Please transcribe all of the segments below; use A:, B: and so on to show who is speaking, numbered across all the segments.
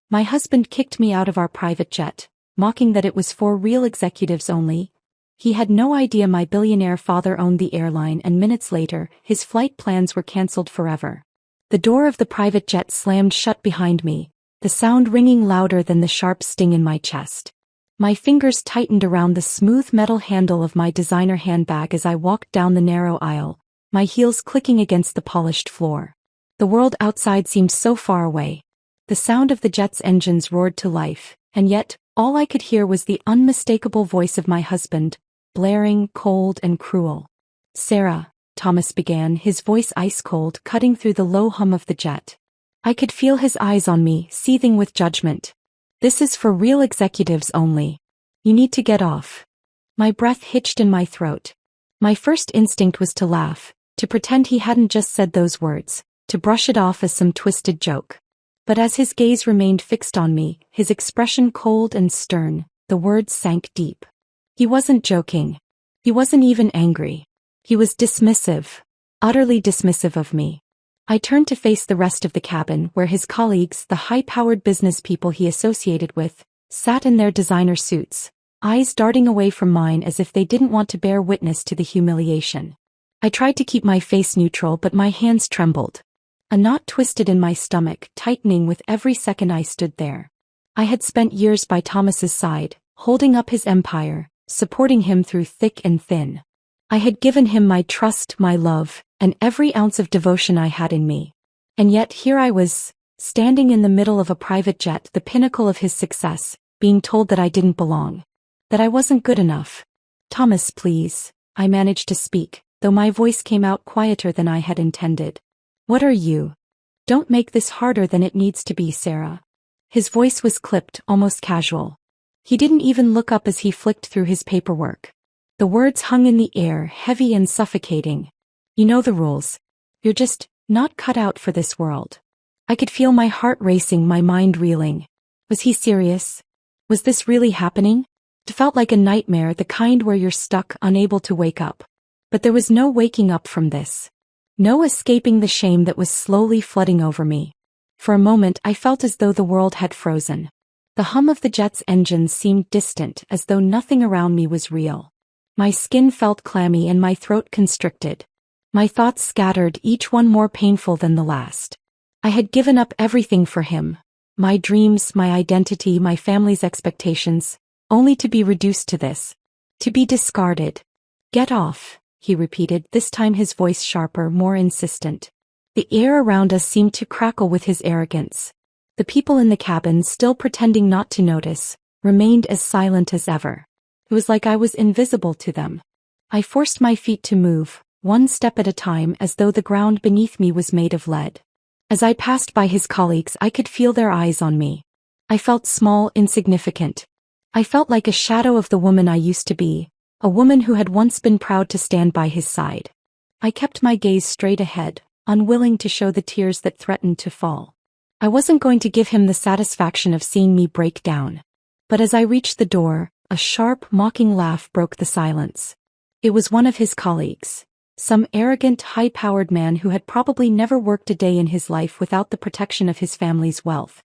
A: My husband kicked me out of our private jet, mocking that it was for real executives only. He had no idea my billionaire father owned the airline, and minutes later, his flight plans were cancelled forever. The door of the private jet slammed shut behind me, the sound ringing louder than the sharp sting in my chest. My fingers tightened around the smooth metal handle of my designer handbag as I walked down the narrow aisle, my heels clicking against the polished floor. The world outside seemed so far away. The sound of the jet's engines roared to life, and yet, all I could hear was the unmistakable voice of my husband, blaring, cold and cruel. "Sarah," Thomas began, his voice ice-cold, cutting through the low hum of the jet. I could feel his eyes on me, seething with judgment. "This is for real executives only. You need to get off." My breath hitched in my throat. My first instinct was to laugh, to pretend he hadn't just said those words, to brush it off as some twisted joke. But as his gaze remained fixed on me, his expression cold and stern, the words sank deep. He wasn't joking. He wasn't even angry. He was dismissive, utterly dismissive of me. I turned to face the rest of the cabin, where his colleagues, the high-powered business people he associated with, sat in their designer suits, eyes darting away from mine as if they didn't want to bear witness to the humiliation. I tried to keep my face neutral, but my hands trembled. A knot twisted in my stomach, tightening with every second I stood there. I had spent years by Thomas's side, holding up his empire, supporting him through thick and thin. I had given him my trust, my love, and every ounce of devotion I had in me. And yet here I was, standing in the middle of a private jet, the pinnacle of his success, being told that I didn't belong, that I wasn't good enough. "Thomas, please," I managed to speak, though my voice came out quieter than I had intended. "What are you? Don't make this harder than it needs to be, Sarah." His voice was clipped, almost casual. He didn't even look up as he flicked through his paperwork. The words hung in the air, heavy and suffocating. "You know the rules. You're just not cut out for this world." I could feel my heart racing, my mind reeling. Was he serious? Was this really happening? It felt like a nightmare, the kind where you're stuck, unable to wake up. But there was no waking up from this. No escaping the shame that was slowly flooding over me. For a moment I felt as though the world had frozen. The hum of the jet's engines seemed distant, as though nothing around me was real. My skin felt clammy and my throat constricted. My thoughts scattered, each one more painful than the last. I had given up everything for him. My dreams, my identity, my family's expectations, only to be reduced to this. To be discarded. "Get off," he repeated, this time his voice sharper, more insistent. The air around us seemed to crackle with his arrogance. The people in the cabin, still pretending not to notice, remained as silent as ever. It was like I was invisible to them. I forced my feet to move, one step at a time, as though the ground beneath me was made of lead. As I passed by his colleagues, I could feel their eyes on me. I felt small, insignificant. I felt like a shadow of the woman I used to be, a woman who had once been proud to stand by his side. I kept my gaze straight ahead, unwilling to show the tears that threatened to fall. I wasn't going to give him the satisfaction of seeing me break down. But as I reached the door, a sharp, mocking laugh broke the silence. It was one of his colleagues. Some arrogant, high-powered man who had probably never worked a day in his life without the protection of his family's wealth.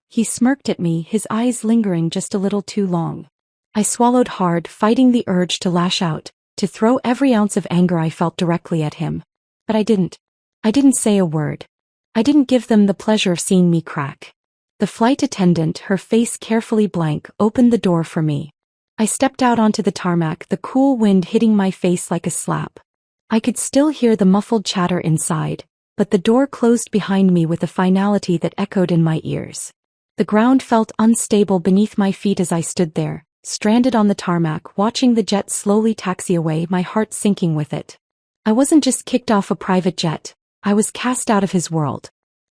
A: He smirked at me, his eyes lingering just a little too long. I swallowed hard, fighting the urge to lash out, to throw every ounce of anger I felt directly at him. But I didn't. I didn't say a word. I didn't give them the pleasure of seeing me crack. The flight attendant, her face carefully blank, opened the door for me. I stepped out onto the tarmac, the cool wind hitting my face like a slap. I could still hear the muffled chatter inside, but the door closed behind me with a finality that echoed in my ears. The ground felt unstable beneath my feet as I stood there, stranded on the tarmac, watching the jet slowly taxi away, my heart sinking with it. I wasn't just kicked off a private jet, I was cast out of his world.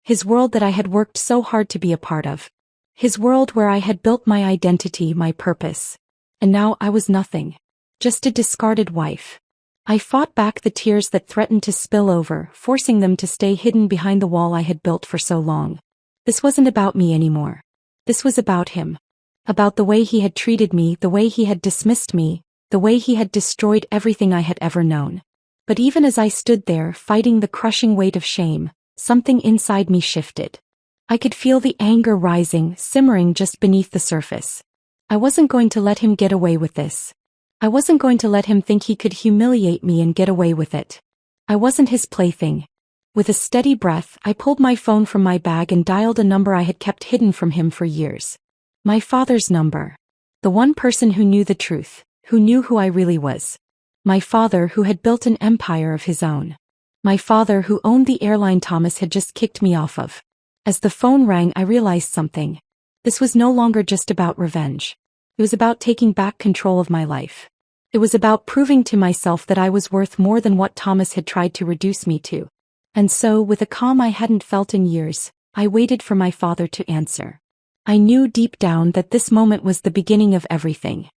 A: His world that I had worked so hard to be a part of. His world where I had built my identity, my purpose. And now I was nothing. Just a discarded wife. I fought back the tears that threatened to spill over, forcing them to stay hidden behind the wall I had built for so long. This wasn't about me anymore. This was about him. About the way he had treated me, the way he had dismissed me, the way he had destroyed everything I had ever known. But even as I stood there, fighting the crushing weight of shame, something inside me shifted. I could feel the anger rising, simmering just beneath the surface. I wasn't going to let him get away with this. I wasn't going to let him think he could humiliate me and get away with it. I wasn't his plaything. With a steady breath, I pulled my phone from my bag and dialed a number I had kept hidden from him for years. My father's number. The one person who knew the truth, who knew who I really was. My father who had built an empire of his own. My father who owned the airline Thomas had just kicked me off of. As the phone rang, I realized something. This was no longer just about revenge. It was about taking back control of my life. It was about proving to myself that I was worth more than what Thomas had tried to reduce me to. And so, with a calm I hadn't felt in years, I waited for my father to answer. I knew deep down that this moment was the beginning of everything.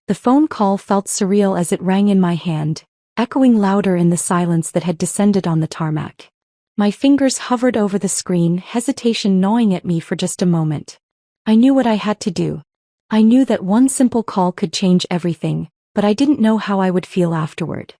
A: The phone call felt surreal as it rang in my hand, echoing louder in the silence that had descended on the tarmac. My fingers hovered over the screen, hesitation gnawing at me for just a moment. I knew what I had to do. I knew that one simple call could change everything, but I didn't know how I would feel afterward.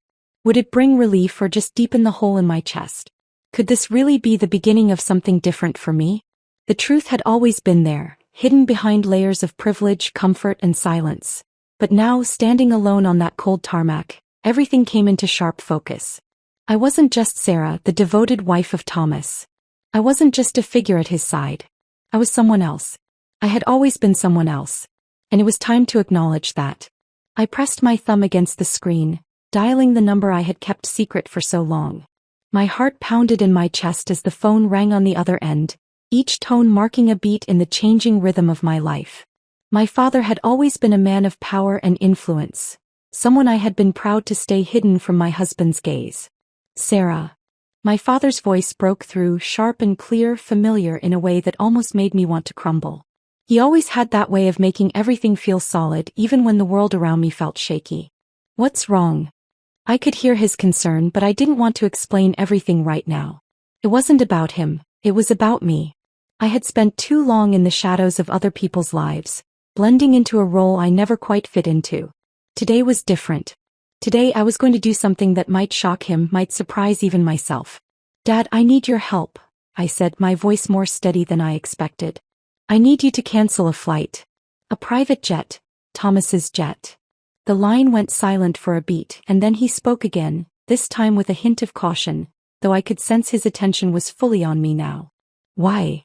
A: Would it bring relief or just deepen the hole in my chest? Could this really be the beginning of something different for me? The truth had always been there, hidden behind layers of privilege, comfort, and silence. But now, standing alone on that cold tarmac, everything came into sharp focus. I wasn't just Sarah, the devoted wife of Thomas. I wasn't just a figure at his side. I was someone else. I had always been someone else. And it was time to acknowledge that. I pressed my thumb against the screen, dialing the number I had kept secret for so long. My heart pounded in my chest as the phone rang on the other end, each tone marking a beat in the changing rhythm of my life. My father had always been a man of power and influence, someone I had been proud to stay hidden from my husband's gaze. Sarah. My father's voice broke through, sharp and clear, familiar in a way that almost made me want to crumble. He always had that way of making everything feel solid, even when the world around me felt shaky. What's wrong? I could hear his concern, but I didn't want to explain everything right now. It wasn't about him, it was about me. I had spent too long in the shadows of other people's lives, blending into a role I never quite fit into. Today was different. Today I was going to do something that might shock him, might surprise even myself. Dad, I need your help, I said, my voice more steady than I expected. I need you to cancel a flight. A private jet. Thomas's jet. The line went silent for a beat, and then he spoke again, this time with a hint of caution, though I could sense his attention was fully on me now. Why?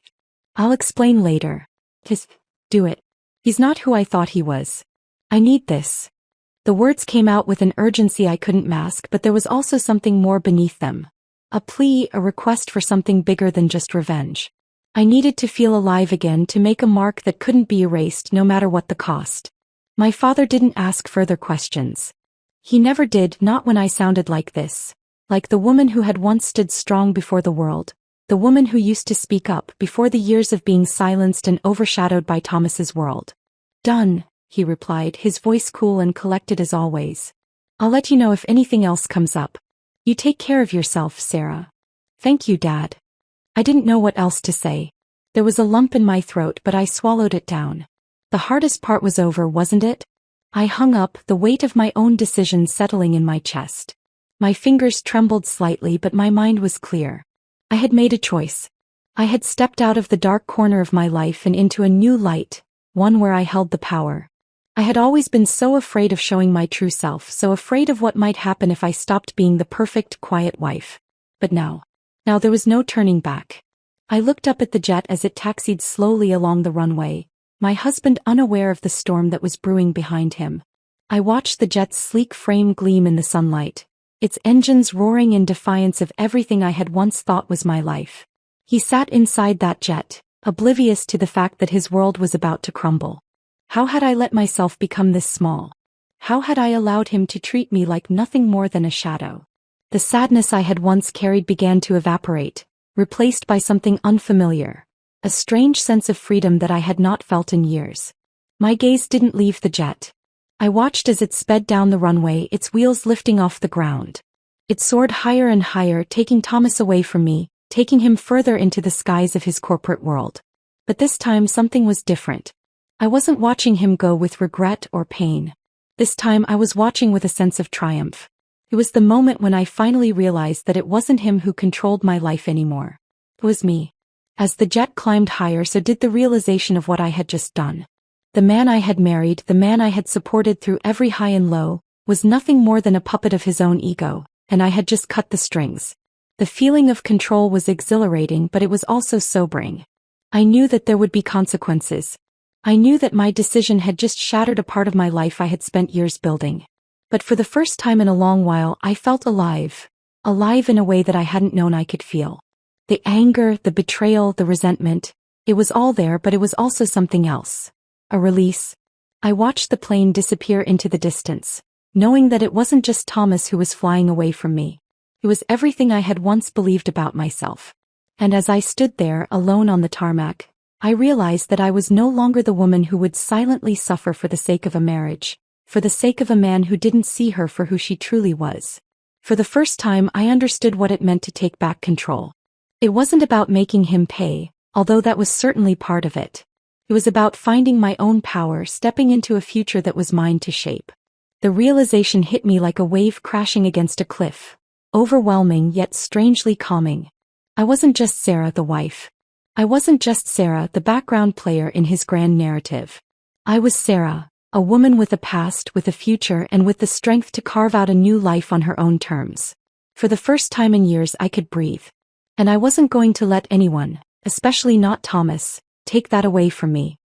A: I'll explain later. Just do it. He's not who I thought he was. I need this. The words came out with an urgency I couldn't mask, but there was also something more beneath them. A plea, a request for something bigger than just revenge. I needed to feel alive again, to make a mark that couldn't be erased no matter what the cost. My father didn't ask further questions. He never did, not when I sounded like this. Like the woman who had once stood strong before the world. The woman who used to speak up before the years of being silenced and overshadowed by Thomas's world. Done, he replied, his voice cool and collected as always. I'll let you know if anything else comes up. You take care of yourself, Sarah. Thank you, Dad. I didn't know what else to say. There was a lump in my throat, but I swallowed it down. The hardest part was over, wasn't it? I hung up, the weight of my own decision settling in my chest. My fingers trembled slightly, but my mind was clear. I had made a choice. I had stepped out of the dark corner of my life and into a new light, one where I held the power. I had always been so afraid of showing my true self, so afraid of what might happen if I stopped being the perfect, quiet wife. But now there was no turning back. I looked up at the jet as it taxied slowly along the runway, my husband unaware of the storm that was brewing behind him. I watched the jet's sleek frame gleam in the sunlight, its engines roaring in defiance of everything I had once thought was my life. He sat inside that jet, oblivious to the fact that his world was about to crumble. How had I let myself become this small? How had I allowed him to treat me like nothing more than a shadow? The sadness I had once carried began to evaporate, replaced by something unfamiliar, a strange sense of freedom that I had not felt in years. My gaze didn't leave the jet. I watched as it sped down the runway, its wheels lifting off the ground. It soared higher and higher, taking Thomas away from me, taking him further into the skies of his corporate world. But this time something was different. I wasn't watching him go with regret or pain. This time I was watching with a sense of triumph. It was the moment when I finally realized that it wasn't him who controlled my life anymore. It was me. As the jet climbed higher, so did the realization of what I had just done. The man I had married, the man I had supported through every high and low, was nothing more than a puppet of his own ego, and I had just cut the strings. The feeling of control was exhilarating, but it was also sobering. I knew that there would be consequences. I knew that my decision had just shattered a part of my life I had spent years building. But for the first time in a long while, I felt alive. Alive in a way that I hadn't known I could feel. The anger, the betrayal, the resentment, it was all there, but it was also something else. A release. I watched the plane disappear into the distance, knowing that it wasn't just Thomas who was flying away from me. It was everything I had once believed about myself. And as I stood there, alone on the tarmac, I realized that I was no longer the woman who would silently suffer for the sake of a marriage, for the sake of a man who didn't see her for who she truly was. For the first time, I understood what it meant to take back control. It wasn't about making him pay, although that was certainly part of it. It was about finding my own power, stepping into a future that was mine to shape. The realization hit me like a wave crashing against a cliff. Overwhelming yet strangely calming. I wasn't just Sarah, the wife. I wasn't just Sarah, the background player in his grand narrative. I was Sarah, a woman with a past, with a future, and with the strength to carve out a new life on her own terms. For the first time in years, I could breathe. And I wasn't going to let anyone, especially not Thomas, take that away from me.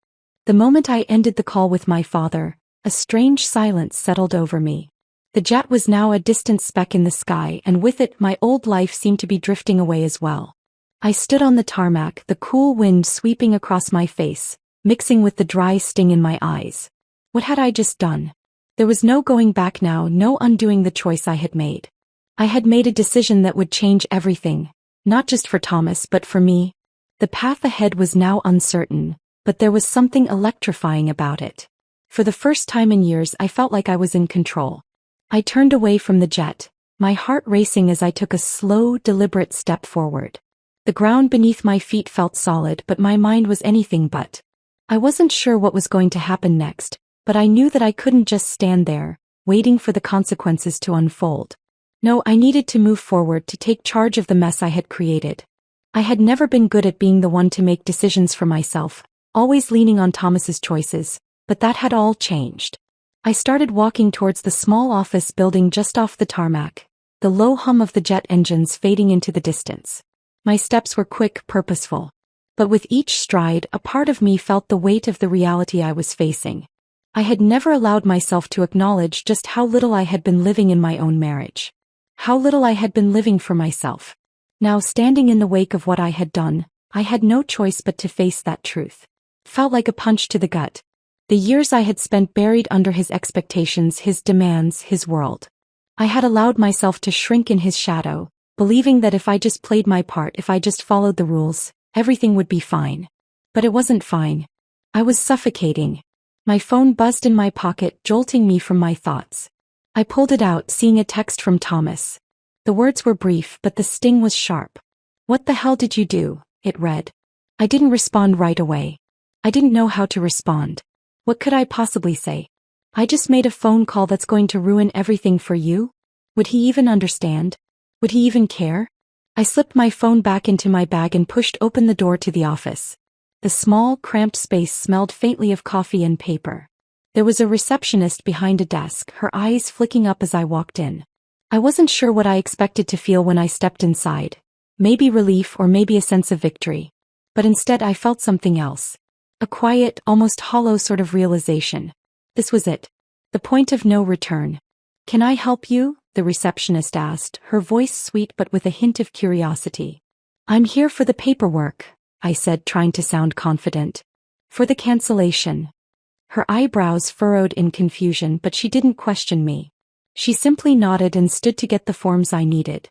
A: The moment I ended the call with my father, a strange silence settled over me. The jet was now a distant speck in the sky, and with it my old life seemed to be drifting away as well. I stood on the tarmac, the cool wind sweeping across my face, mixing with the dry sting in my eyes. What had I just done? There was no going back now, no undoing the choice I had made. I had made a decision that would change everything, not just for Thomas but for me. The path ahead was now uncertain, but there was something electrifying about it. For the first time in years I felt like I was in control. I turned away from the jet, my heart racing as I took a slow, deliberate step forward. The ground beneath my feet felt solid, but my mind was anything but. I wasn't sure what was going to happen next, but I knew that I couldn't just stand there, waiting for the consequences to unfold. No, I needed to move forward, to take charge of the mess I had created. I had never been good at being the one to make decisions for myself, always leaning on Thomas's choices, but that had all changed. I started walking towards the small office building just off the tarmac, the low hum of the jet engines fading into the distance. My steps were quick, purposeful. But with each stride, a part of me felt the weight of the reality I was facing. I had never allowed myself to acknowledge just how little I had been living in my own marriage. How little I had been living for myself. Now, standing in the wake of what I had done, I had no choice but to face that truth. It felt like a punch to the gut. The years I had spent buried under his expectations, his demands, his world. I had allowed myself to shrink in his shadow, believing that if I just played my part, if I just followed the rules, everything would be fine. But it wasn't fine. I was suffocating. My phone buzzed in my pocket, jolting me from my thoughts. I pulled it out, seeing a text from Thomas. The words were brief, but the sting was sharp. "What the hell did you do?" it read. I didn't respond right away. I didn't know how to respond. What could I possibly say? I just made a phone call that's going to ruin everything for you? Would he even understand? Would he even care? I slipped my phone back into my bag and pushed open the door to the office. The small, cramped space smelled faintly of coffee and paper. There was a receptionist behind a desk, her eyes flicking up as I walked in. I wasn't sure what I expected to feel when I stepped inside. Maybe relief or maybe a sense of victory. But instead I felt something else. A quiet, almost hollow sort of realization. This was it. The point of no return. "Can I help you?" the receptionist asked, her voice sweet but with a hint of curiosity. "I'm here for the paperwork," I said, trying to sound confident. "For the cancellation." Her eyebrows furrowed in confusion, but she didn't question me. She simply nodded and stood to get the forms I needed.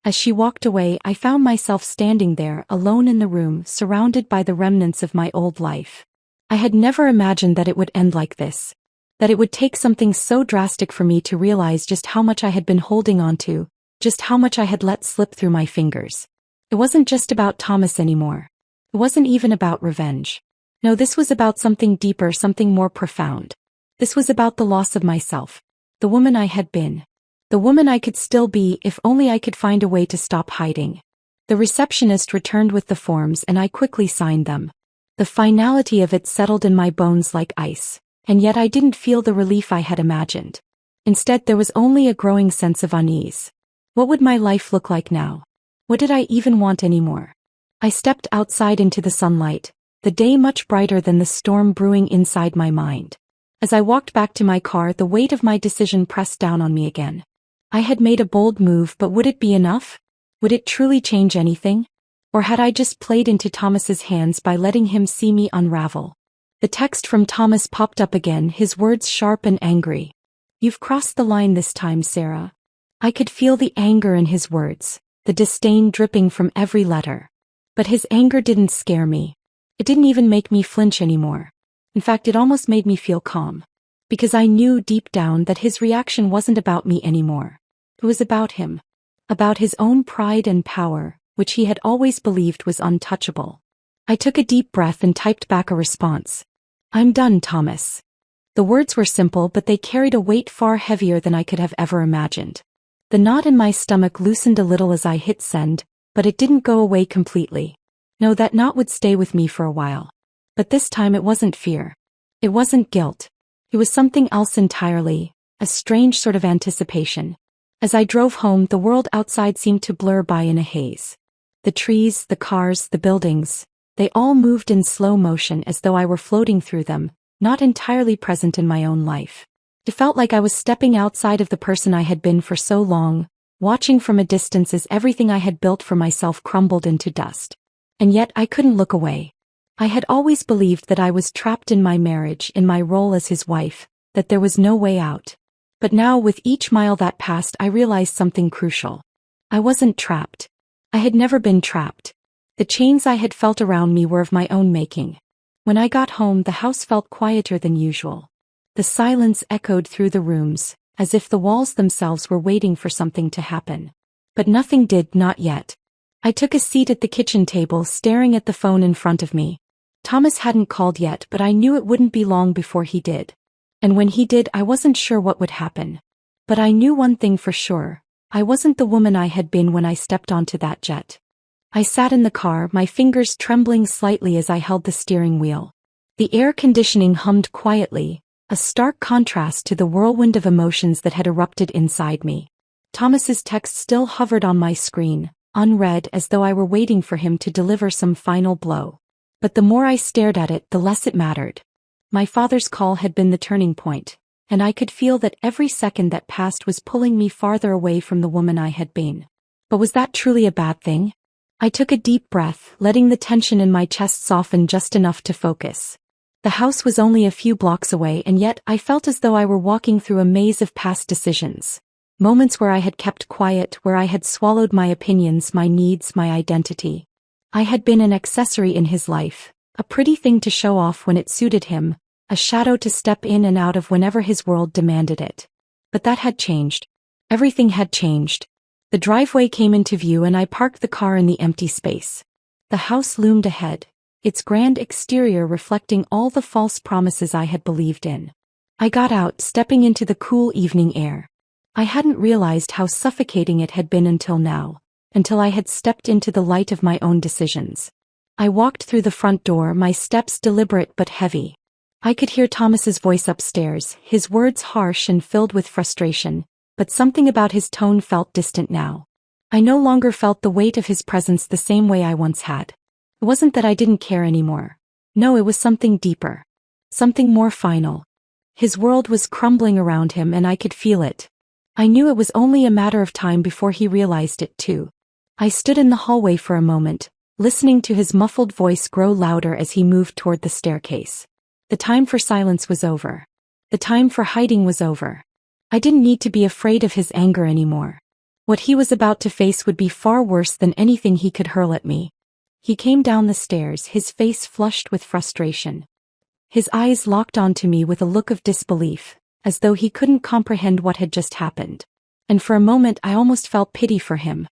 A: As she walked away, I found myself standing there, alone in the room, surrounded by the remnants of my old life. I had never imagined that it would end like this. That it would take something so drastic for me to realize just how much I had been holding on to, just how much I had let slip through my fingers. It wasn't just about Thomas anymore. It wasn't even about revenge. No, this was about something deeper, something more profound. This was about the loss of myself. The woman I had been. The woman I could still be if only I could find a way to stop hiding. The receptionist returned with the forms and I quickly signed them. The finality of it settled in my bones like ice, and yet I didn't feel the relief I had imagined. Instead, there was only a growing sense of unease. What would my life look like now? What did I even want anymore? I stepped outside into the sunlight, the day much brighter than the storm brewing inside my mind. As I walked back to my car, the weight of my decision pressed down on me again. I had made a bold move, but would it be enough? Would it truly change anything? Or had I just played into Thomas's hands by letting him see me unravel? The text from Thomas popped up again, his words sharp and angry. "You've crossed the line this time, Sarah." I could feel the anger in his words, the disdain dripping from every letter. But his anger didn't scare me. It didn't even make me flinch anymore. In fact, it almost made me feel calm. Because I knew deep down that his reaction wasn't about me anymore. It was about him. About his own pride and power, which he had always believed was untouchable. I took a deep breath and typed back a response. "I'm done, Thomas." The words were simple, but they carried a weight far heavier than I could have ever imagined. The knot in my stomach loosened a little as I hit send, but it didn't go away completely. No, that knot would stay with me for a while. But this time it wasn't fear. It wasn't guilt. It was something else entirely, a strange sort of anticipation. As I drove home, the world outside seemed to blur by in a haze. The trees, the cars, the buildings, they all moved in slow motion as though I were floating through them, not entirely present in my own life. It felt like I was stepping outside of the person I had been for so long, watching from a distance as everything I had built for myself crumbled into dust. And yet I couldn't look away. I had always believed that I was trapped in my marriage, in my role as his wife, that there was no way out. But now, with each mile that passed, I realized something crucial. I wasn't trapped. I had never been trapped. The chains I had felt around me were of my own making. When I got home, the house felt quieter than usual. The silence echoed through the rooms, as if the walls themselves were waiting for something to happen. But nothing did, not yet. I took a seat at the kitchen table, staring at the phone in front of me. Thomas hadn't called yet, but I knew it wouldn't be long before he did. And when he did, I wasn't sure what would happen. But I knew one thing for sure. I wasn't the woman I had been when I stepped onto that jet. I sat in the car, my fingers trembling slightly as I held the steering wheel. The air conditioning hummed quietly, a stark contrast to the whirlwind of emotions that had erupted inside me. Thomas's text still hovered on my screen, unread, as though I were waiting for him to deliver some final blow. But the more I stared at it, the less it mattered. My father's call had been the turning point, and I could feel that every second that passed was pulling me farther away from the woman I had been. But was that truly a bad thing? I took a deep breath, letting the tension in my chest soften just enough to focus. The house was only a few blocks away, and yet I felt as though I were walking through a maze of past decisions. Moments where I had kept quiet, where I had swallowed my opinions, my needs, my identity. I had been an accessory in his life, a pretty thing to show off when it suited him, a shadow to step in and out of whenever his world demanded it. But that had changed. Everything had changed. The driveway came into view and I parked the car in the empty space. The house loomed ahead, its grand exterior reflecting all the false promises I had believed in. I got out, stepping into the cool evening air. I hadn't realized how suffocating it had been until now, until I had stepped into the light of my own decisions. I walked through the front door, my steps deliberate but heavy. I could hear Thomas's voice upstairs, his words harsh and filled with frustration, but something about his tone felt distant now. I no longer felt the weight of his presence the same way I once had. It wasn't that I didn't care anymore. No, it was something deeper. Something more final. His world was crumbling around him and I could feel it. I knew it was only a matter of time before he realized it too. I stood in the hallway for a moment, listening to his muffled voice grow louder as he moved toward the staircase. The time for silence was over. The time for hiding was over. I didn't need to be afraid of his anger anymore. What he was about to face would be far worse than anything he could hurl at me. He came down the stairs, his face flushed with frustration. His eyes locked onto me with a look of disbelief, as though he couldn't comprehend what had just happened. And for a moment I almost felt pity for him.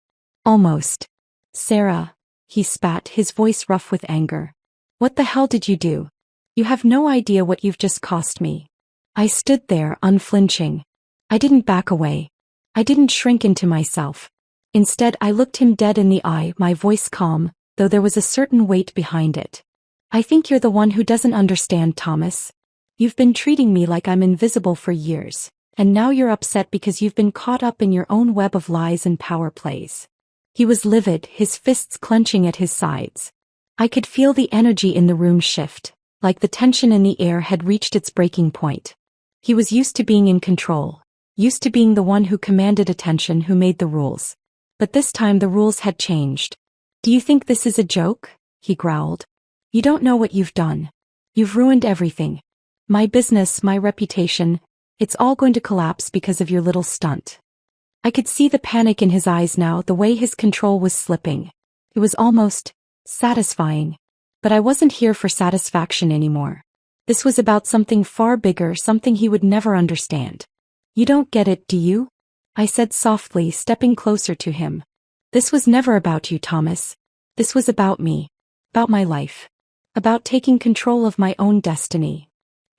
A: Almost. "Sarah," he spat, his voice rough with anger. "What the hell did you do? You have no idea what you've just cost me." I stood there, unflinching. I didn't back away. I didn't shrink into myself. Instead, I looked him dead in the eye, my voice calm, though there was a certain weight behind it. I think you're the one who doesn't understand, Thomas. You've been treating me like I'm invisible for years, and now you're upset because you've been caught up in your own web of lies and power plays. He was livid, his fists clenching at his sides. I could feel the energy in the room shift, like the tension in the air had reached its breaking point. He was used to being in control, used to being the one who commanded attention, who made the rules. But this time the rules had changed. "Do you think this is a joke?" he growled. "You don't know what you've done. You've ruined everything. My business, my reputation. It's all going to collapse because of your little stunt." I could see the panic in his eyes now, the way his control was slipping. It was almost satisfying. But I wasn't here for satisfaction anymore. This was about something far bigger, something he would never understand. "You don't get it, do you?" I said softly, stepping closer to him. "This was never about you, Thomas. This was about me. About my life. About taking control of my own destiny."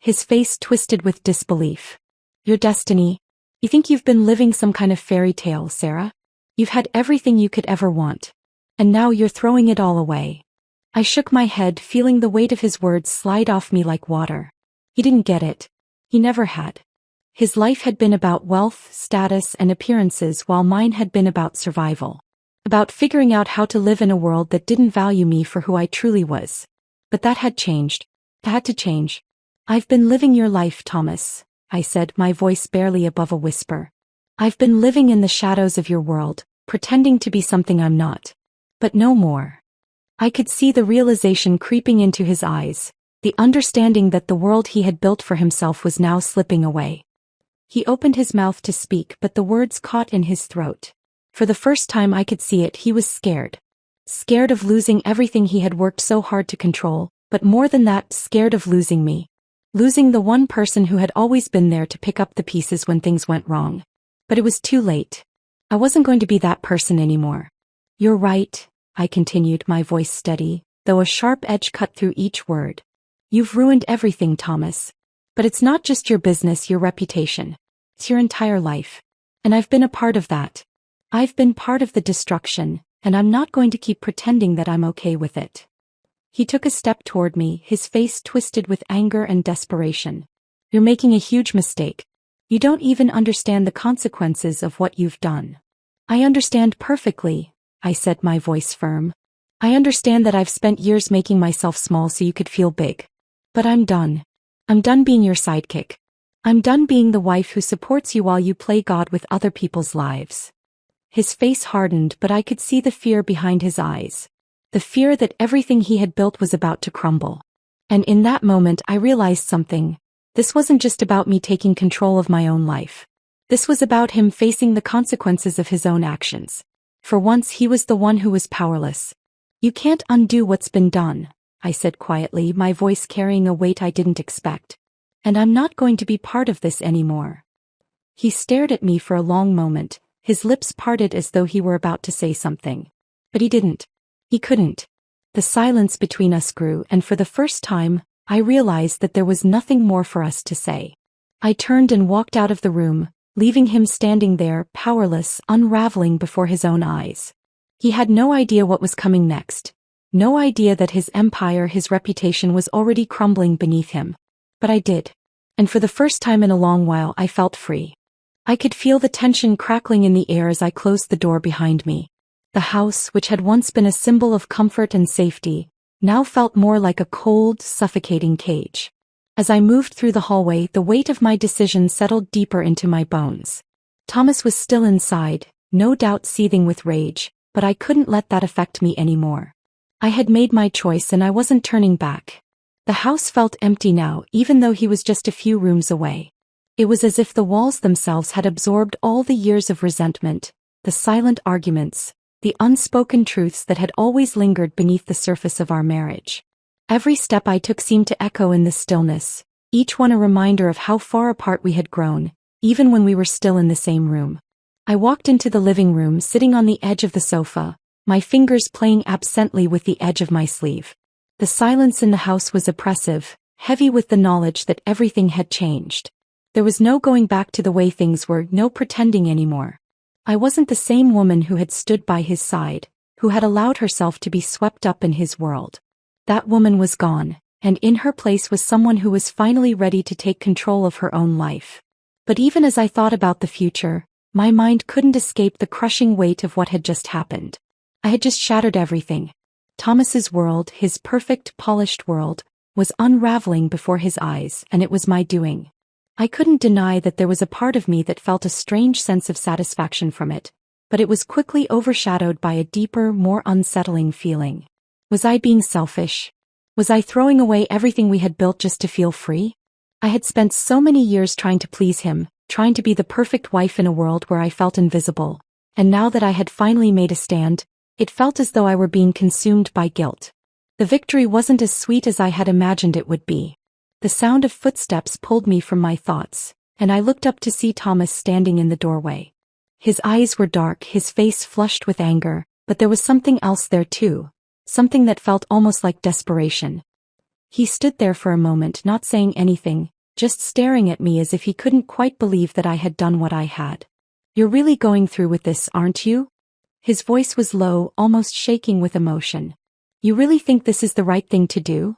A: His face twisted with disbelief. "Your destiny? You think you've been living some kind of fairy tale, Sarah? You've had everything you could ever want. And now you're throwing it all away." I shook my head, feeling the weight of his words slide off me like water. He didn't get it. He never had. His life had been about wealth, status, and appearances, while mine had been about survival. About figuring out how to live in a world that didn't value me for who I truly was. But that had changed. It had to change. "I've been living your life, Thomas," I said, my voice barely above a whisper. "I've been living in the shadows of your world, pretending to be something I'm not. But no more." I could see the realization creeping into his eyes, the understanding that the world he had built for himself was now slipping away. He opened his mouth to speak, but the words caught in his throat. For the first time I could see it, he was scared. Scared of losing everything he had worked so hard to control, but more than that, scared of losing me. Losing the one person who had always been there to pick up the pieces when things went wrong. But it was too late. I wasn't going to be that person anymore. "You're right," I continued, my voice steady, though a sharp edge cut through each word. "You've ruined everything, Thomas. But it's not just your business, your reputation. It's your entire life. And I've been a part of that. I've been part of the destruction, and I'm not going to keep pretending that I'm okay with it." He took a step toward me, his face twisted with anger and desperation. "You're making a huge mistake. You don't even understand the consequences of what you've done." "I understand perfectly," I said, my voice firm. "I understand that I've spent years making myself small so you could feel big. But I'm done. I'm done being your sidekick. I'm done being the wife who supports you while you play God with other people's lives." His face hardened, but I could see the fear behind his eyes. The fear that everything he had built was about to crumble. And in that moment I realized something. This wasn't just about me taking control of my own life. This was about him facing the consequences of his own actions. For once he was the one who was powerless. "You can't undo what's been done," I said quietly, my voice carrying a weight I didn't expect. "And I'm not going to be part of this anymore." He stared at me for a long moment, his lips parted as though he were about to say something. But he didn't. He couldn't. The silence between us grew, and for the first time, I realized that there was nothing more for us to say. I turned and walked out of the room, leaving him standing there, powerless, unraveling before his own eyes. He had no idea what was coming next. No idea that his empire, his reputation was already crumbling beneath him. But I did. And for the first time in a long while I felt free. I could feel the tension crackling in the air as I closed the door behind me. The house, which had once been a symbol of comfort and safety, now felt more like a cold, suffocating cage. As I moved through the hallway, the weight of my decision settled deeper into my bones. Thomas was still inside, no doubt seething with rage, but I couldn't let that affect me anymore. I had made my choice and I wasn't turning back. The house felt empty now, even though he was just a few rooms away. It was as if the walls themselves had absorbed all the years of resentment, the silent arguments, the unspoken truths that had always lingered beneath the surface of our marriage. Every step I took seemed to echo in the stillness, each one a reminder of how far apart we had grown, even when we were still in the same room. I walked into the living room, sitting on the edge of the sofa, my fingers playing absently with the edge of my sleeve. The silence in the house was oppressive, heavy with the knowledge that everything had changed. There was no going back to the way things were, no pretending anymore. I wasn't the same woman who had stood by his side, who had allowed herself to be swept up in his world. That woman was gone, and in her place was someone who was finally ready to take control of her own life. But even as I thought about the future, my mind couldn't escape the crushing weight of what had just happened. I had just shattered everything. Thomas's world, his perfect, polished world, was unraveling before his eyes, and it was my doing. I couldn't deny that there was a part of me that felt a strange sense of satisfaction from it, but it was quickly overshadowed by a deeper, more unsettling feeling. Was I being selfish? Was I throwing away everything we had built just to feel free? I had spent so many years trying to please him, trying to be the perfect wife in a world where I felt invisible, and now that I had finally made a stand, it felt as though I were being consumed by guilt. The victory wasn't as sweet as I had imagined it would be. The sound of footsteps pulled me from my thoughts, and I looked up to see Thomas standing in the doorway. His eyes were dark, his face flushed with anger, but there was something else there too. Something that felt almost like desperation. He stood there for a moment, not saying anything, just staring at me as if he couldn't quite believe that I had done what I had. "You're really going through with this, aren't you?" His voice was low, almost shaking with emotion. "You really think this is the right thing to do?"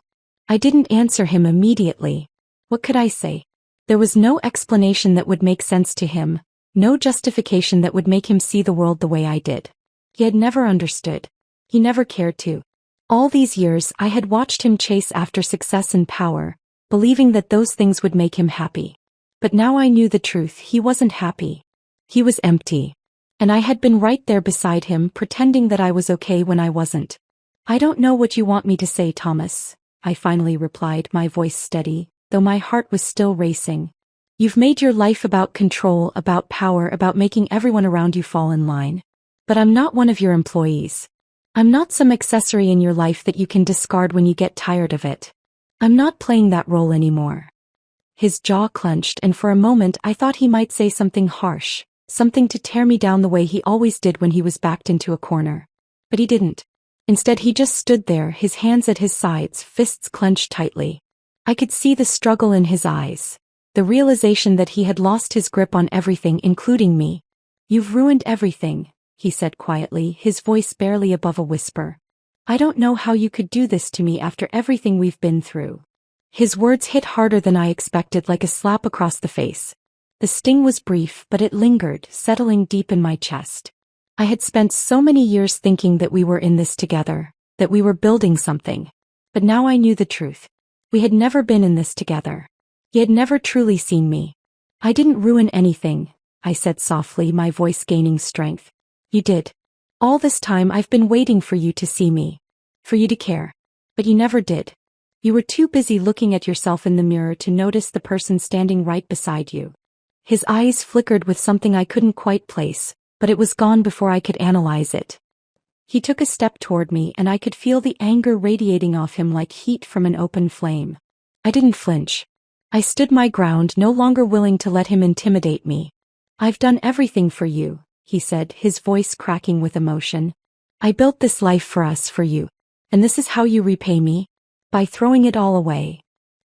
A: I didn't answer him immediately. What could I say? There was no explanation that would make sense to him, no justification that would make him see the world the way I did. He had never understood. He never cared to. All these years I had watched him chase after success and power, believing that those things would make him happy. But now I knew the truth, he wasn't happy. He was empty. And I had been right there beside him, pretending that I was okay when I wasn't. "I don't know what you want me to say, Thomas," I finally replied, my voice steady, though my heart was still racing. "You've made your life about control, about power, about making everyone around you fall in line. But I'm not one of your employees. I'm not some accessory in your life that you can discard when you get tired of it. I'm not playing that role anymore." His jaw clenched, and for a moment I thought he might say something harsh, something to tear me down the way he always did when he was backed into a corner. But he didn't. Instead, he just stood there, his hands at his sides, fists clenched tightly. I could see the struggle in his eyes, the realization that he had lost his grip on everything, including me. "You've ruined everything," he said quietly, his voice barely above a whisper. "I don't know how you could do this to me after everything we've been through." His words hit harder than I expected, like a slap across the face. The sting was brief, but it lingered, settling deep in my chest. I had spent so many years thinking that we were in this together, that we were building something. But now I knew the truth. We had never been in this together. He had never truly seen me. "I didn't ruin anything," I said softly, my voice gaining strength. "You did. All this time I've been waiting for you to see me. For you to care. But you never did. You were too busy looking at yourself in the mirror to notice the person standing right beside you." His eyes flickered with something I couldn't quite place, but it was gone before I could analyze it. He took a step toward me, and I could feel the anger radiating off him like heat from an open flame. I didn't flinch. I stood my ground, no longer willing to let him intimidate me. "I've done everything for you," he said, his voice cracking with emotion. "I built this life for us, for you. And this is how you repay me? By throwing it all away."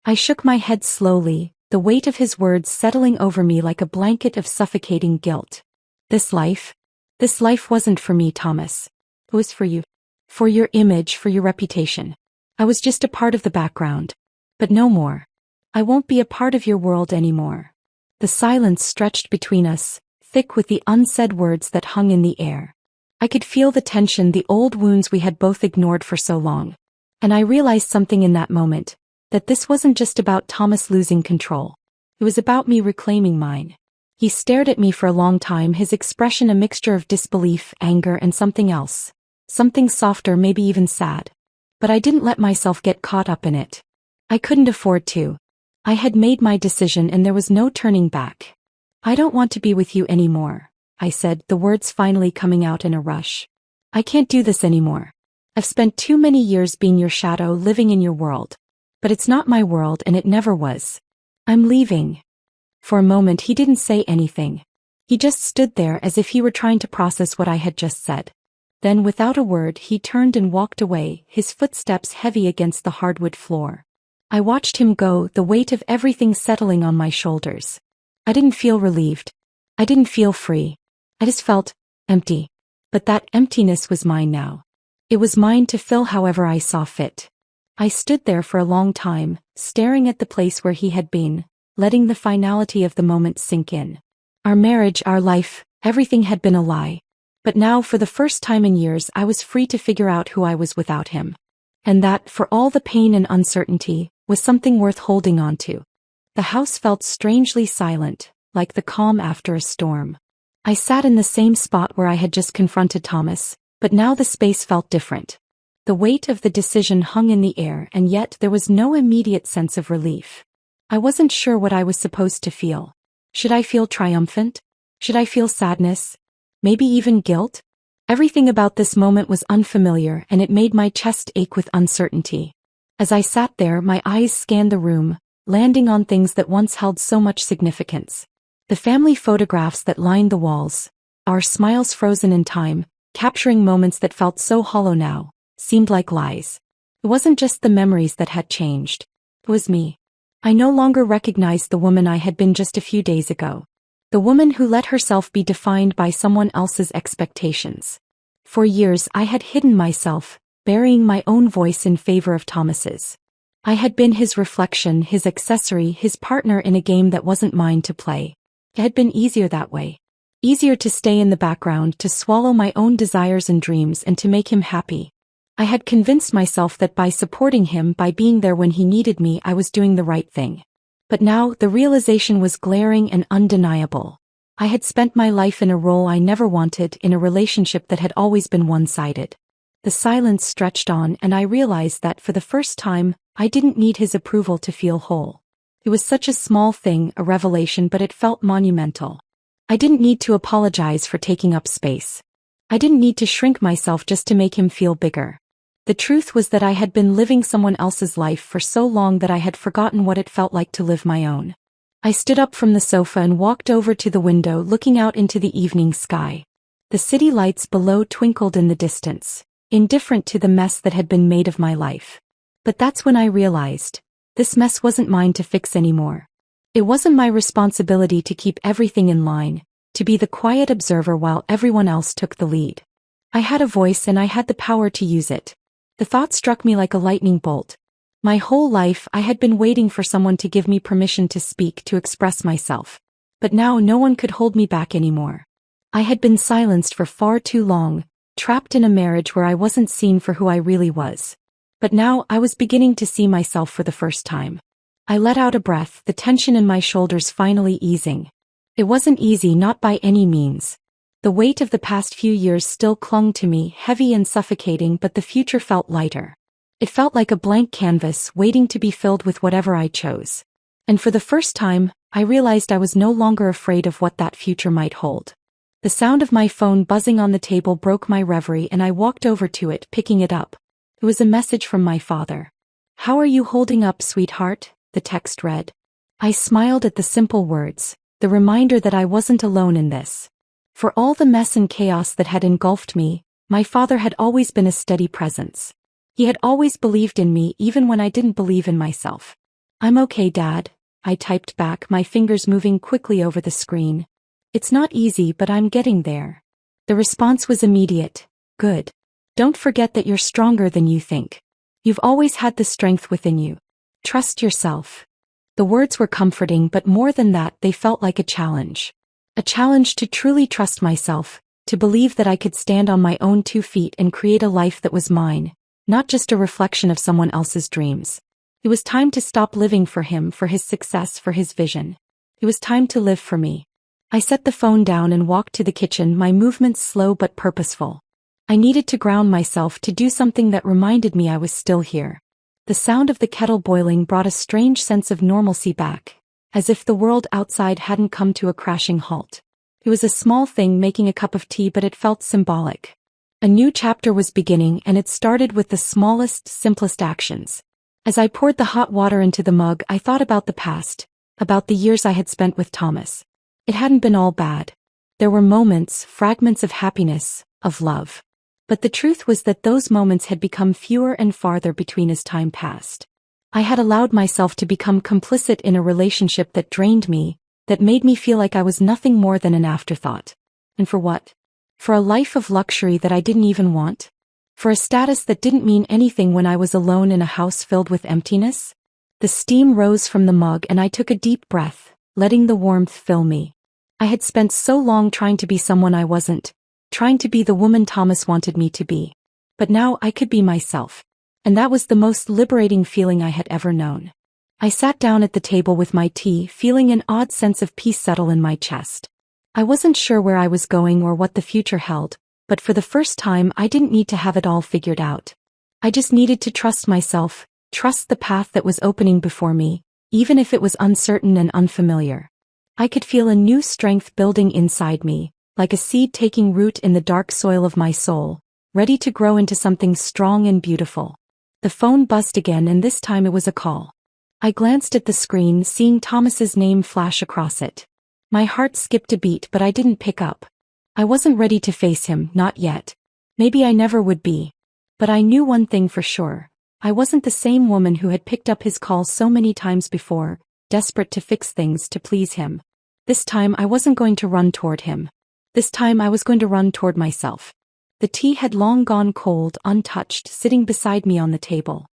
A: I shook my head slowly, the weight of his words settling over me like a blanket of suffocating guilt. This life wasn't for me, Thomas. It was for you. For your image, for your reputation. I was just a part of the background. But no more. I won't be a part of your world anymore." The silence stretched between us, thick with the unsaid words that hung in the air. I could feel the tension, the old wounds we had both ignored for so long. And I realized something in that moment, that this wasn't just about Thomas losing control. It was about me reclaiming mine. He stared at me for a long time, his expression a mixture of disbelief, anger, and something else. Something softer, maybe even sad. But I didn't let myself get caught up in it. I couldn't afford to. I had made my decision and there was no turning back. "I don't want to be with you anymore," I said, the words finally coming out in a rush. "I can't do this anymore. I've spent too many years being your shadow, living in your world. But it's not my world, and it never was. I'm leaving." For a moment he didn't say anything. He just stood there as if he were trying to process what I had just said. Then without a word he turned and walked away, his footsteps heavy against the hardwood floor. I watched him go, the weight of everything settling on my shoulders. I didn't feel relieved. I didn't feel free. I just felt empty. But that emptiness was mine now. It was mine to fill however I saw fit. I stood there for a long time, staring at the place where he had been, letting the finality of the moment sink in. Our marriage, our life, everything had been a lie. But now, for the first time in years, I was free to figure out who I was without him. And that, for all the pain and uncertainty, was something worth holding on to. The house felt strangely silent, like the calm after a storm. I sat in the same spot where I had just confronted Thomas, but now the space felt different. The weight of the decision hung in the air, and yet there was no immediate sense of relief. I wasn't sure what I was supposed to feel. Should I feel triumphant? Should I feel sadness? Maybe even guilt? Everything about this moment was unfamiliar, and it made my chest ache with uncertainty. As I sat there, my eyes scanned the room, landing on things that once held so much significance. The family photographs that lined the walls, our smiles frozen in time, capturing moments that felt so hollow now, seemed like lies. It wasn't just the memories that had changed. It was me. I no longer recognized the woman I had been just a few days ago. The woman who let herself be defined by someone else's expectations. For years I had hidden myself, burying my own voice in favor of Thomas's. I had been his reflection, his accessory, his partner in a game that wasn't mine to play. It had been easier that way. Easier to stay in the background, to swallow my own desires and dreams, and to make him happy. I had convinced myself that by supporting him, by being there when he needed me, I was doing the right thing. But now, the realization was glaring and undeniable. I had spent my life in a role I never wanted, in a relationship that had always been one-sided. The silence stretched on, and I realized that, for the first time, I didn't need his approval to feel whole. It was such a small thing, a revelation, but it felt monumental. I didn't need to apologize for taking up space. I didn't need to shrink myself just to make him feel bigger. The truth was that I had been living someone else's life for so long that I had forgotten what it felt like to live my own. I stood up from the sofa and walked over to the window, looking out into the evening sky. The city lights below twinkled in the distance, indifferent to the mess that had been made of my life. But that's when I realized, this mess wasn't mine to fix anymore. It wasn't my responsibility to keep everything in line, to be the quiet observer while everyone else took the lead. I had a voice and I had the power to use it. The thought struck me like a lightning bolt. My whole life I had been waiting for someone to give me permission to speak, to express myself. But now no one could hold me back anymore. I had been silenced for far too long, trapped in a marriage where I wasn't seen for who I really was. But now I was beginning to see myself for the first time. I let out a breath, the tension in my shoulders finally easing. It wasn't easy, not by any means. The weight of the past few years still clung to me, heavy and suffocating, but the future felt lighter. It felt like a blank canvas waiting to be filled with whatever I chose. And for the first time, I realized I was no longer afraid of what that future might hold. The sound of my phone buzzing on the table broke my reverie, and I walked over to it, picking it up. It was a message from my father. "How are you holding up, sweetheart?" the text read. I smiled at the simple words, the reminder that I wasn't alone in this. For all the mess and chaos that had engulfed me, my father had always been a steady presence. He had always believed in me even when I didn't believe in myself. "I'm okay, Dad," I typed back, my fingers moving quickly over the screen. "It's not easy, but I'm getting there." The response was immediate. "Good. Don't forget that you're stronger than you think. You've always had the strength within you. Trust yourself." The words were comforting, but more than that, they felt like a challenge. A challenge to truly trust myself, to believe that I could stand on my own 2 feet and create a life that was mine, not just a reflection of someone else's dreams. It was time to stop living for him, for his success, for his vision. It was time to live for me. I set the phone down and walked to the kitchen, my movements slow but purposeful. I needed to ground myself, to do something that reminded me I was still here. The sound of the kettle boiling brought a strange sense of normalcy back, as if the world outside hadn't come to a crashing halt. It was a small thing, making a cup of tea, but it felt symbolic. A new chapter was beginning, and it started with the smallest, simplest actions. As I poured the hot water into the mug, I thought about the past, about the years I had spent with Thomas. It hadn't been all bad. There were moments, fragments of happiness, of love. But the truth was that those moments had become fewer and farther between as time passed. I had allowed myself to become complicit in a relationship that drained me, that made me feel like I was nothing more than an afterthought. And for what? For a life of luxury that I didn't even want? For a status that didn't mean anything when I was alone in a house filled with emptiness? The steam rose from the mug and I took a deep breath, letting the warmth fill me. I had spent so long trying to be someone I wasn't, trying to be the woman Thomas wanted me to be. But now I could be myself. And that was the most liberating feeling I had ever known. I sat down at the table with my tea, feeling an odd sense of peace settle in my chest. I wasn't sure where I was going or what the future held, but for the first time I didn't need to have it all figured out. I just needed to trust myself, trust the path that was opening before me, even if it was uncertain and unfamiliar. I could feel a new strength building inside me, like a seed taking root in the dark soil of my soul, ready to grow into something strong and beautiful. The phone buzzed again, and this time it was a call. I glanced at the screen, seeing Thomas's name flash across it. My heart skipped a beat, but I didn't pick up. I wasn't ready to face him, not yet. Maybe I never would be. But I knew one thing for sure. I wasn't the same woman who had picked up his call so many times before, desperate to fix things to please him. This time I wasn't going to run toward him. This time I was going to run toward myself. The tea had long gone cold, untouched, sitting beside me on the table.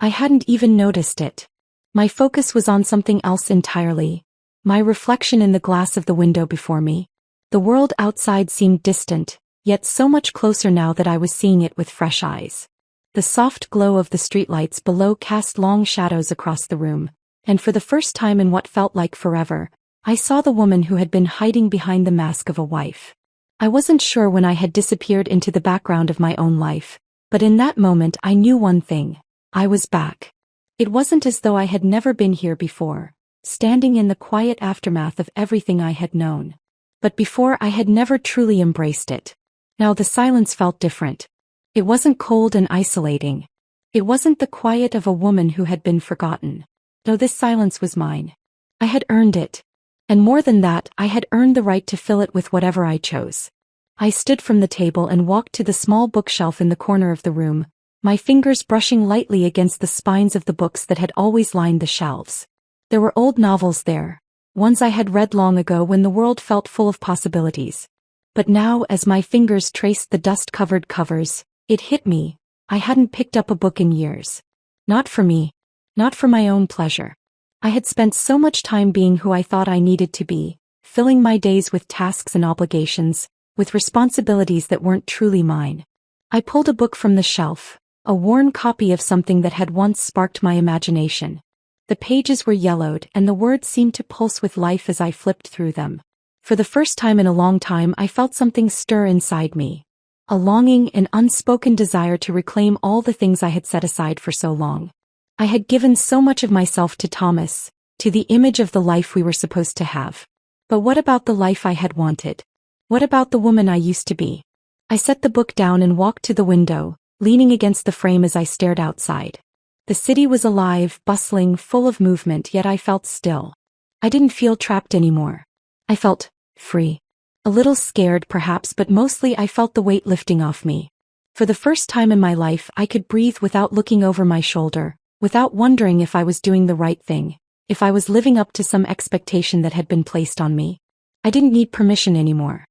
A: I hadn't even noticed it. My focus was on something else entirely. My reflection in the glass of the window before me. The world outside seemed distant, yet so much closer now that I was seeing it with fresh eyes. The soft glow of the streetlights below cast long shadows across the room, and for the first time in what felt like forever, I saw the woman who had been hiding behind the mask of a wife. I wasn't sure when I had disappeared into the background of my own life, but in that moment I knew one thing. I was back. It wasn't as though I had never been here before, standing in the quiet aftermath of everything I had known. But before I had never truly embraced it. Now the silence felt different. It wasn't cold and isolating. It wasn't the quiet of a woman who had been forgotten. No, this silence was mine. I had earned it. And more than that, I had earned the right to fill it with whatever I chose. I stood from the table and walked to the small bookshelf in the corner of the room, my fingers brushing lightly against the spines of the books that had always lined the shelves. There were old novels there, ones I had read long ago when the world felt full of possibilities. But now, as my fingers traced the dust-covered covers, it hit me. I hadn't picked up a book in years. Not for me. Not for my own pleasure. I had spent so much time being who I thought I needed to be, filling my days with tasks and obligations, with responsibilities that weren't truly mine. I pulled a book from the shelf, a worn copy of something that had once sparked my imagination. The pages were yellowed, and the words seemed to pulse with life as I flipped through them. For the first time in a long time I felt something stir inside me. A longing, an unspoken desire to reclaim all the things I had set aside for so long. I had given so much of myself to Thomas, to the image of the life we were supposed to have. But what about the life I had wanted? What about the woman I used to be? I set the book down and walked to the window, leaning against the frame as I stared outside. The city was alive, bustling, full of movement, yet I felt still. I didn't feel trapped anymore. I felt free. A little scared perhaps, but mostly I felt the weight lifting off me. For the first time in my life I could breathe without looking over my shoulder, without wondering if I was doing the right thing, if I was living up to some expectation that had been placed on me. I didn't need permission anymore.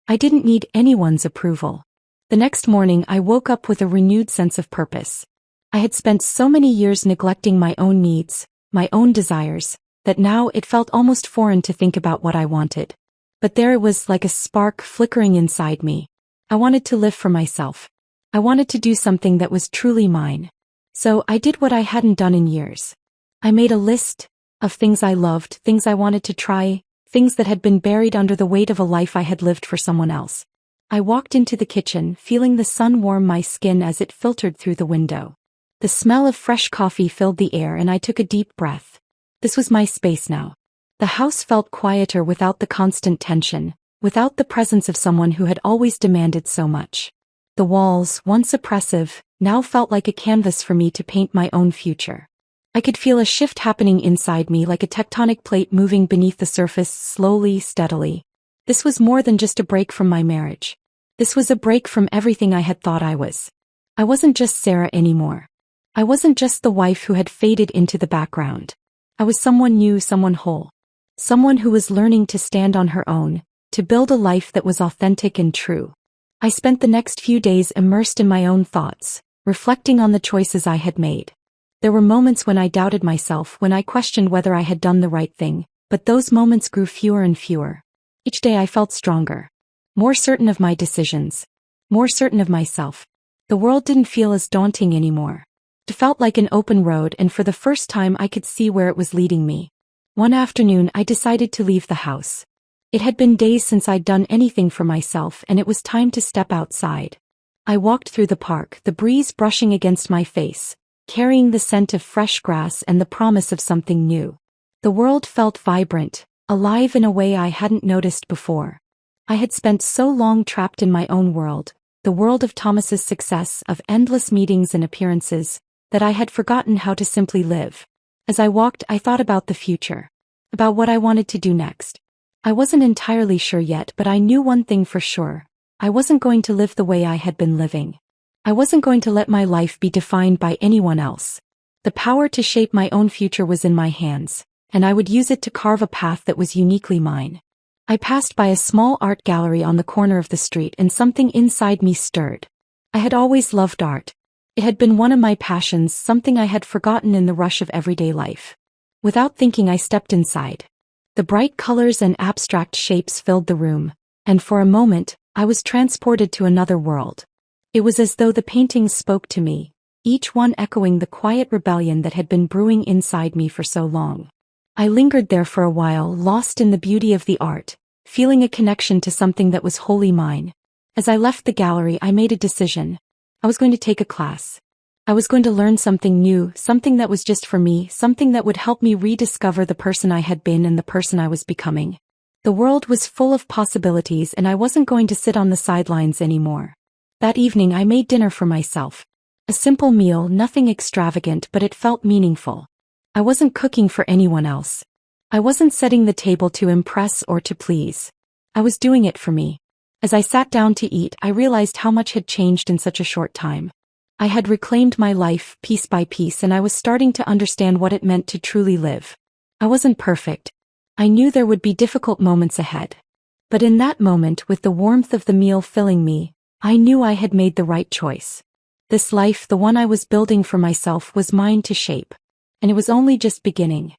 A: I didn't need anyone's approval. The next morning I woke up with a renewed sense of purpose. I had spent so many years neglecting my own needs, my own desires, that now it felt almost foreign to think about what I wanted. But there it was, like a spark flickering inside me. I wanted to live for myself. I wanted to do something that was truly mine. So I did what I hadn't done in years. I made a list of things I loved, things I wanted to try, things that had been buried under the weight of a life I had lived for someone else. I walked into the kitchen, feeling the sun warm my skin as it filtered through the window. The smell of fresh coffee filled the air and I took a deep breath. This was my space now. The house felt quieter without the constant tension, without the presence of someone who had always demanded so much. The walls, once oppressive, now felt like a canvas for me to paint my own future. I could feel a shift happening inside me, like a tectonic plate moving beneath the surface slowly, steadily. This was more than just a break from my marriage. This was a break from everything I had thought I was. I wasn't just Sarah anymore. I wasn't just the wife who had faded into the background. I was someone new, someone whole. Someone who was learning to stand on her own, to build a life that was authentic and true. I spent the next few days immersed in my own thoughts, reflecting on the choices I had made. There were moments when I doubted myself, when I questioned whether I had done the right thing, but those moments grew fewer and fewer. Each day I felt stronger, more certain of my decisions, more certain of myself. The world didn't feel as daunting anymore. It felt like an open road, and for the first time I could see where it was leading me. One afternoon I decided to leave the house. It had been days since I'd done anything for myself, and it was time to step outside. I walked through the park, the breeze brushing against my face, carrying the scent of fresh grass and the promise of something new. The world felt vibrant, alive in a way I hadn't noticed before. I had spent so long trapped in my own world, the world of Thomas's success, of endless meetings and appearances, that I had forgotten how to simply live. As I walked, I thought about the future, about what I wanted to do next. I wasn't entirely sure yet, but I knew one thing for sure. I wasn't going to live the way I had been living. I wasn't going to let my life be defined by anyone else. The power to shape my own future was in my hands, and I would use it to carve a path that was uniquely mine. I passed by a small art gallery on the corner of the street, and something inside me stirred. I had always loved art. It had been one of my passions, something I had forgotten in the rush of everyday life. Without thinking, I stepped inside. The bright colors and abstract shapes filled the room, and for a moment, I was transported to another world. It was as though the paintings spoke to me, each one echoing the quiet rebellion that had been brewing inside me for so long. I lingered there for a while, lost in the beauty of the art, feeling a connection to something that was wholly mine. As I left the gallery, I made a decision. I was going to take a class. I was going to learn something new, something that was just for me, something that would help me rediscover the person I had been and the person I was becoming. The world was full of possibilities, and I wasn't going to sit on the sidelines anymore. That evening I made dinner for myself. A simple meal, nothing extravagant, but it felt meaningful. I wasn't cooking for anyone else. I wasn't setting the table to impress or to please. I was doing it for me. As I sat down to eat, I realized how much had changed in such a short time. I had reclaimed my life piece by piece, and I was starting to understand what it meant to truly live. I wasn't perfect. I knew there would be difficult moments ahead. But in that moment, with the warmth of the meal filling me, I knew I had made the right choice. This life, the one I was building for myself, was mine to shape. And it was only just beginning.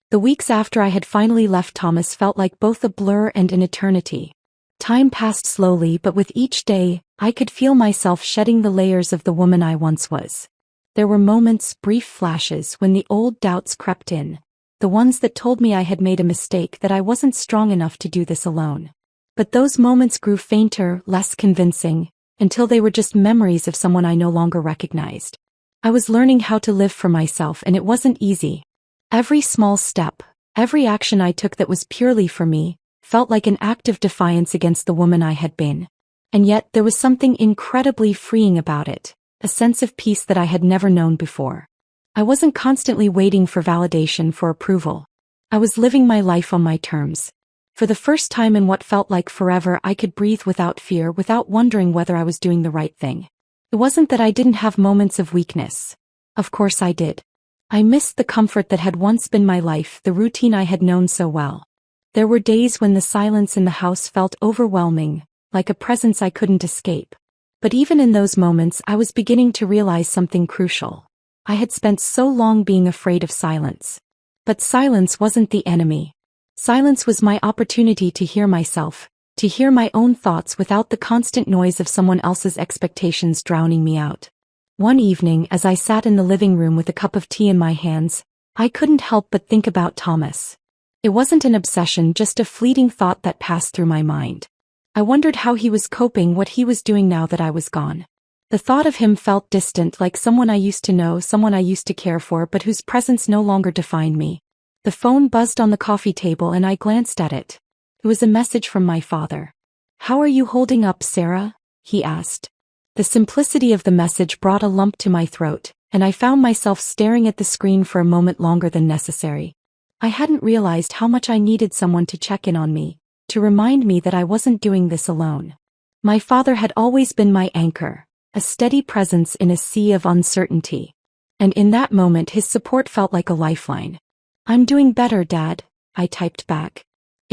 A: The weeks after I had finally left Thomas felt like both a blur and an eternity. Time passed slowly, but with each day, I could feel myself shedding the layers of the woman I once was. There were moments, brief flashes, when the old doubts crept in, the ones that told me I had made a mistake, that I wasn't strong enough to do this alone. But those moments grew fainter, less convincing, until they were just memories of someone I no longer recognized. I was learning how to live for myself, and it wasn't easy. Every small step, every action I took that was purely for me, felt like an act of defiance against the woman I had been. And yet there was something incredibly freeing about it, a sense of peace that I had never known before. I wasn't constantly waiting for validation, for approval. I was living my life on my terms. For the first time in what felt like forever, I could breathe without fear, without wondering whether I was doing the right thing. It wasn't that I didn't have moments of weakness. Of course I did. I missed the comfort that had once been my life, the routine I had known so well. There were days when the silence in the house felt overwhelming, like a presence I couldn't escape. But even in those moments, I was beginning to realize something crucial. I had spent so long being afraid of silence. But silence wasn't the enemy. Silence was my opportunity to hear myself, to hear my own thoughts without the constant noise of someone else's expectations drowning me out. One evening, as I sat in the living room with a cup of tea in my hands, I couldn't help but think about Thomas. It wasn't an obsession, just a fleeting thought that passed through my mind. I wondered how he was coping, what he was doing now that I was gone. The thought of him felt distant, like someone I used to know, someone I used to care for, but whose presence no longer defined me. The phone buzzed on the coffee table and I glanced at it. It was a message from my father. "How are you holding up, Sarah?" he asked. The simplicity of the message brought a lump to my throat, and I found myself staring at the screen for a moment longer than necessary. I hadn't realized how much I needed someone to check in on me, to remind me that I wasn't doing this alone. My father had always been my anchor, a steady presence in a sea of uncertainty. And in that moment his support felt like a lifeline. "I'm doing better, Dad," I typed back.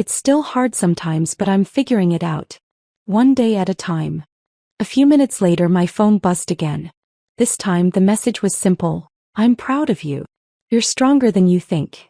A: It's still hard sometimes, but I'm figuring it out. One day at a time. A few minutes later, my phone buzzed again. This time, the message was simple. I'm proud of you. You're stronger than you think.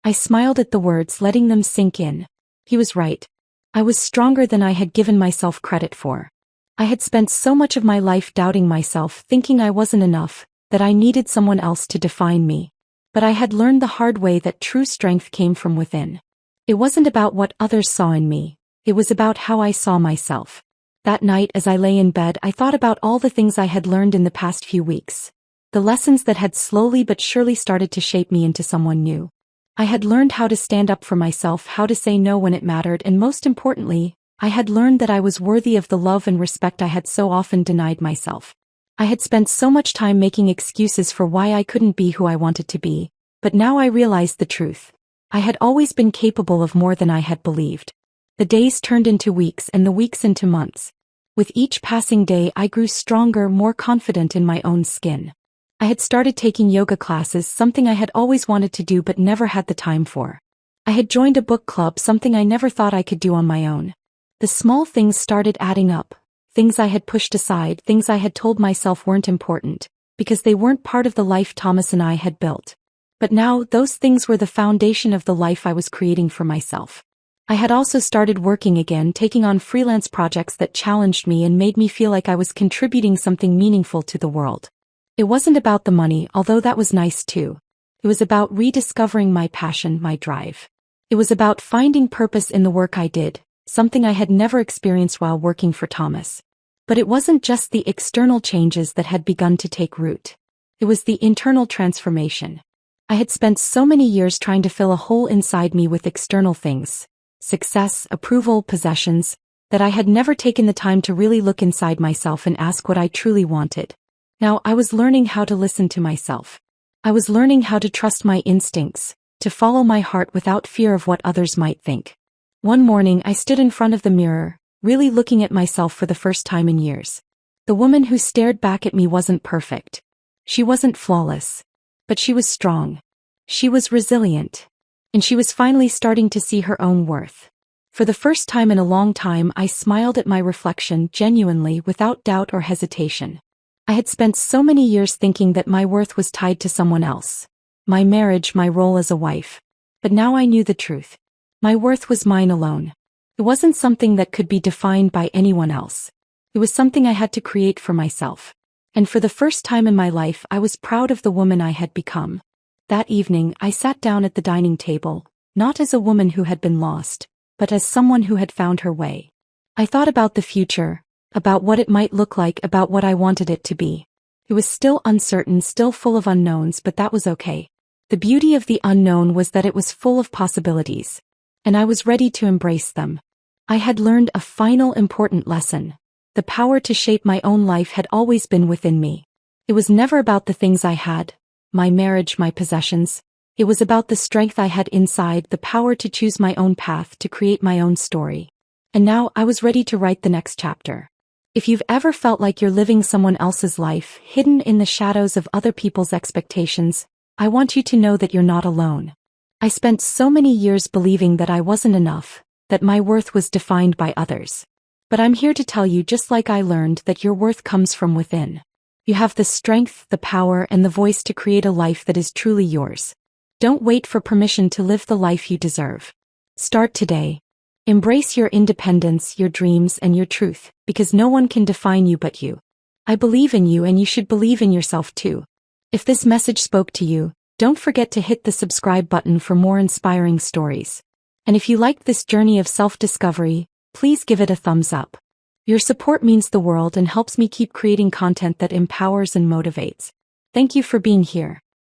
A: I smiled at the words, letting them sink in. He was right. I was stronger than I had given myself credit for. I had spent so much of my life doubting myself, thinking I wasn't enough, that I needed someone else to define me. But I had learned the hard way that true strength came from within. It wasn't about what others saw in me. It was about how I saw myself. That night, as I lay in bed, I thought about all the things I had learned in the past few weeks. The lessons that had slowly but surely started to shape me into someone new. I had learned how to stand up for myself, how to say no when it mattered, and most importantly, I had learned that I was worthy of the love and respect I had so often denied myself. I had spent so much time making excuses for why I couldn't be who I wanted to be, but now I realized the truth. I had always been capable of more than I had believed. The days turned into weeks and the weeks into months. With each passing day, I grew stronger, more confident in my own skin. I had started taking yoga classes, something I had always wanted to do but never had the time for. I had joined a book club, something I never thought I could do on my own. The small things started adding up. Things I had pushed aside, things I had told myself weren't important, because they weren't part of the life Thomas and I had built. But now, those things were the foundation of the life I was creating for myself. I had also started working again, taking on freelance projects that challenged me and made me feel like I was contributing something meaningful to the world. It wasn't about the money, although that was nice too. It was about rediscovering my passion, my drive. It was about finding purpose in the work I did, something I had never experienced while working for Thomas. But it wasn't just the external changes that had begun to take root. It was the internal transformation. I had spent so many years trying to fill a hole inside me with external things. Success, approval, possessions, that I had never taken the time to really look inside myself and ask what I truly wanted. Now I was learning how to listen to myself. I was learning how to trust my instincts, to follow my heart without fear of what others might think. One morning I stood in front of the mirror, really looking at myself for the first time in years. The woman who stared back at me wasn't perfect. She wasn't flawless. But she was strong. She was resilient. And she was finally starting to see her own worth. For the first time in a long time, I smiled at my reflection genuinely, without doubt or hesitation. I had spent so many years thinking that my worth was tied to someone else. My marriage, my role as a wife. But now I knew the truth. My worth was mine alone. It wasn't something that could be defined by anyone else. It was something I had to create for myself. And for the first time in my life, I was proud of the woman I had become. That evening, I sat down at the dining table, not as a woman who had been lost, but as someone who had found her way. I thought about the future, about what it might look like, about what I wanted it to be. It was still uncertain, still full of unknowns, but that was okay. The beauty of the unknown was that it was full of possibilities. And I was ready to embrace them. I had learned a final important lesson. The power to shape my own life had always been within me. It was never about the things I had, my marriage, my possessions. It was about the strength I had inside, the power to choose my own path, to create my own story. And now I was ready to write the next chapter. If you've ever felt like you're living someone else's life, hidden in the shadows of other people's expectations, I want you to know that you're not alone. I spent so many years believing that I wasn't enough, that my worth was defined by others. But I'm here to tell you, just like I learned, that your worth comes from within. You have the strength, the power, and the voice to create a life that is truly yours. Don't wait for permission to live the life you deserve. Start today. Embrace your independence, your dreams, and your truth, because no one can define you but you. I believe in you, and you should believe in yourself too. If this message spoke to you, don't forget to hit the subscribe button for more inspiring stories. And if you liked this journey of self-discovery, please give it a thumbs up. Your support means the world and helps me keep creating content that empowers and motivates. Thank you for being here.